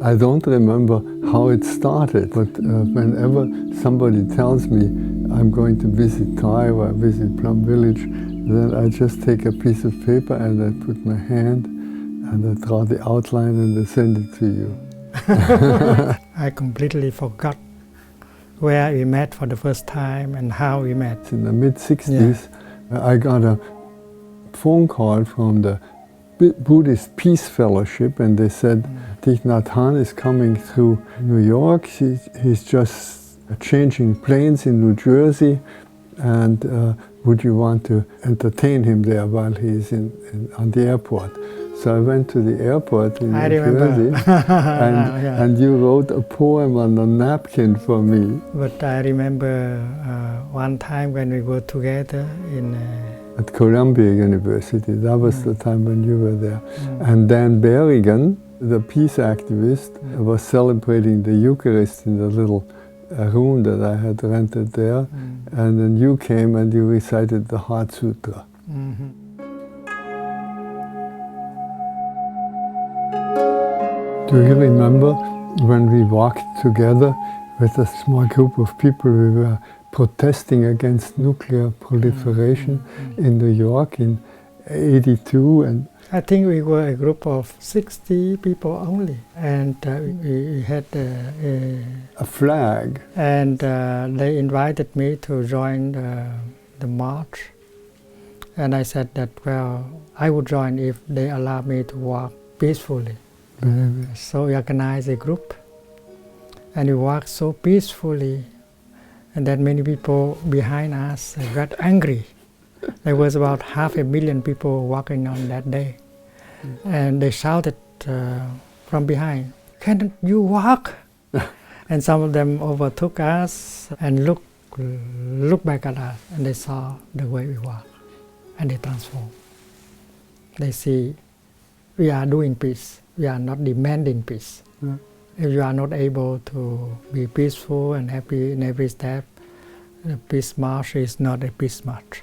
I don't remember how it started, but whenever somebody tells me I'm going to visit Thai or visit Plum Village, then I just take a piece of paper and I put my hand and I draw the outline and I send it to you. I completely forgot where we met for the first time and how we met. In the mid-60s, I got a phone call from the Buddhist Peace Fellowship, and they said, Thich Nhat Hanh is coming through New York. He's just changing planes in New Jersey, and would you want to entertain him there while he's on the airport? So I went to the airport in New Jersey, and you wrote a poem on a napkin for me. But I remember one time when we were together at Columbia University. That was the time when you were there. And Dan Berrigan, the peace activist, was celebrating the Eucharist in the little room that I had rented there. And then you came and you recited the Heart Sutra. Do you remember when we walked together with a small group of people? We were protesting against nuclear proliferation in New York in '82, and I think we were a group of 60 people only, and we had a flag. And they invited me to join the march, and I said that, well, I would join if they allow me to walk peacefully. So we organized a group, and we walked so peacefully. And then many people behind us got angry. There was about 500,000 people walking on that day. And they shouted from behind, "Can't you walk?" And some of them overtook us and looked back at us, and they saw the way we walk, and they transformed. They see we are doing peace. We are not demanding peace. If you are not able to be peaceful and happy in every step, the peace march is not a peace march.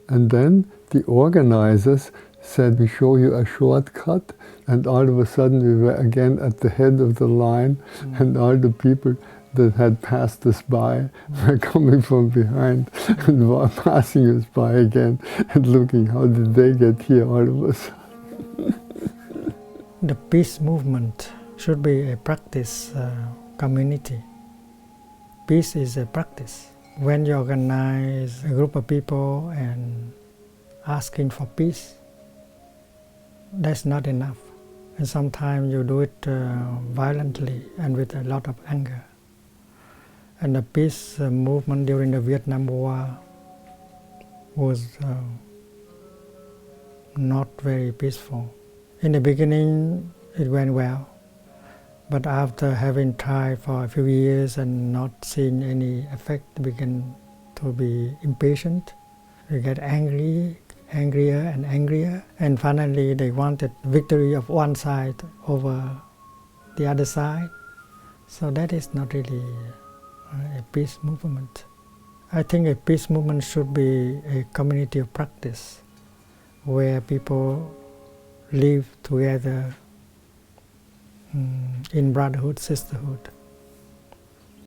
And then the organizers said, we show you a shortcut, and all of a sudden we were again at the head of the line, and all the people that had passed us by were coming from behind and were passing us by again and looking, how did they get here, all of us? The peace movement should be a practice community. Peace is a practice. When you organize a group of people and asking for peace, that's not enough. And sometimes you do it violently and with a lot of anger. And the peace movement during the Vietnam War was not very peaceful. In the beginning, it went well, but after having tried for a few years and not seeing any effect, we began to be impatient. We get angrier and angrier, and finally they wanted victory of one side over the other side. So that is not really a peace movement. I think a peace movement should be a community of practice, where people live together in brotherhood, sisterhood.